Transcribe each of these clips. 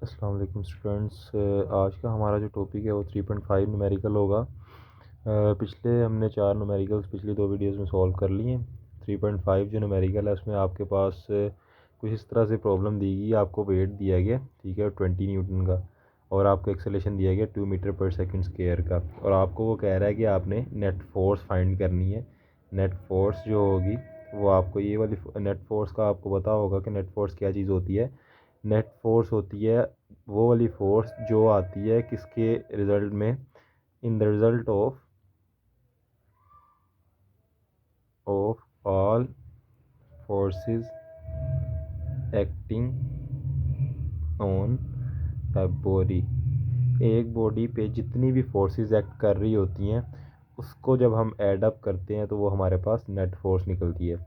अस्सलाम वालेकुम स्टूडेंट्स। आज का हमारा जो टॉपिक है वो 3.5 न्यूमेरिकल होगा। पिछले हमने 4 न्यूमेरिकल्स पिछली 2 वीडियोस में सॉल्व कर लिए हैं। 3.5 जो न्यूमेरिकल है उसमें आपके पास कुछ इस तरह से प्रॉब्लम दी गई। आपको वेट दिया गया, ठीक है, 20 न्यूटन का, और आपको एक्सेलेरेशन दिया गया 2 मीटर पर सेकंड स्क्वायर का, और आपको वो कह रहा है कि आपने नेट फोर्स फाइंड करनी है। नेट फोर्स जो होगी वो आपको ये वाली नेट फोर्स का आपको पता होगा कि नेट फोर्स क्या चीज़ होती है। नेट फोर्स होती है वो वाली फोर्स जो आती है किसके रिजल्ट में, in the result of all forces acting on the body. एक बॉडी पे जितनी भी फोर्सेस एक्ट कर रही होती हैं उसको जब हम ऐड अप करते हैं तो वो हमारे पास नेट फोर्स निकलती है।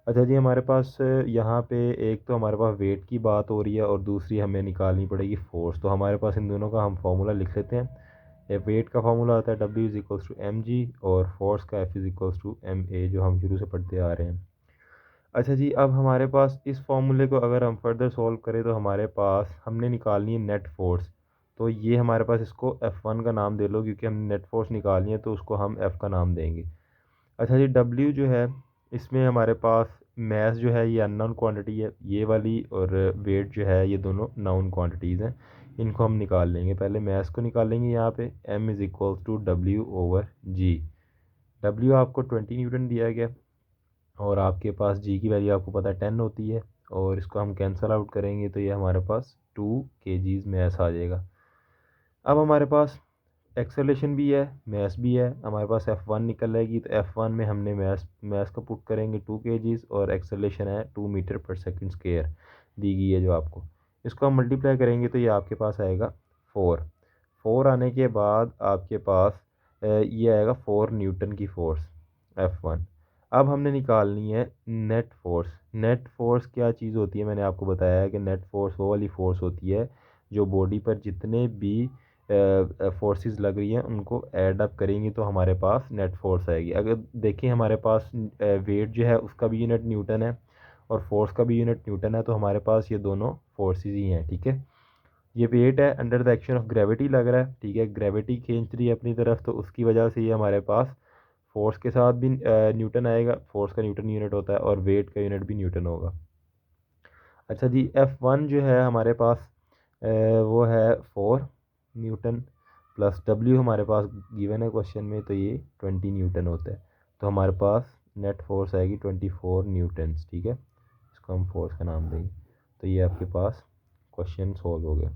अच्छा जी, हमारे पास यहाँ पे एक तो हमारे पास वेट की बात हो रही है और दूसरी हमें निकालनी पड़ेगी फोर्स। तो हमारे पास इन दोनों का हम फार्मूला लिख लेते हैं। वेट का फार्मूला आता है W is equals to mg, और फोर्स का F is equals to ma, जो हम शुरू से पढ़ते आ रहे हैं। अच्छा जी, अब हमारे पास इस फॉर्मूले को अगर हम फर्दर सॉल्व करें तो हमारे पास हमने निकालनी है नेट फोर्स। तो ये हमारे पास इसको F1 का नाम दे लो, क्योंकि हमने नेट फोर्स निकालनी है तो उसको हम F का नाम देंगे। अच्छा जी, W जो है इसमें हमारे पास मैस जो है ये अननोन क्वांटिटी है ये वाली, और वेट जो है ये दोनों नाउन क्वांटिटीज़ हैं। इनको हम निकाल लेंगे। पहले मैस को निकालेंगे। यहाँ पे M is equals to W/G। W आपको 20 न्यूटन दिया गया, और आपके पास जी की वैल्यू आपको पता है 10 होती है, और इसको हम कैंसल आउट करेंगे तो ये हमारे पास 2 kgs मैस आ जाएगा। अब हमारे पास एक्सेलेरेशन भी है, मैस भी है। हमारे पास F1 निकल आएगी, तो F1 में हमने मैस को पुट करेंगे 2 kgs, और एक्सेलेरेशन है 2 मीटर पर सेकंड स्क्वायर दी गई है जो आपको। इसको हम मल्टीप्लाई करेंगे तो ये आपके पास आएगा 4। 4 आने के बाद आपके पास ये आएगा 4 न्यूटन की फोर्स F1। अब हमने निकालनी है नेट फोर्स। नेट फोर्स क्या चीज़ होती है, मैंने आपको बताया है कि नेट फोर्स वो वाली फोर्स होती है जो बॉडी पर जितने भी फोर्सेस लग रही हैं उनको ऐड अप करेंगे तो हमारे पास नेट फोर्स आएगी। अगर देखें हमारे पास वेट जो है उसका भी यूनिट न्यूटन है और फोर्स का भी यूनिट न्यूटन है, तो हमारे पास ये दोनों फोर्सेस ही हैं, ठीक है। ये वेट है under the action of gravity लग रहा है, ठीक है। ग्रेविटी खींच रही है अपनी तरफ, तो उसकी वजह से ये हमारे पास फोर्स के साथ भी न्यूटन आएगा। फोर्स का न्यूटन यूनिट होता है और वेट का यूनिट भी न्यूटन होगा। अच्छा जी, F1 जो है हमारे पास वो है 4 न्यूटन, प्लस W हमारे पास गिवन है क्वेश्चन में, तो ये 20 न्यूटन होता है। तो हमारे पास नेट फोर्स आएगी 24 न्यूटन्स, ठीक है। इसको हम फोर्स का नाम देंगे। तो ये आपके पास क्वेश्चन सॉल्व हो गया।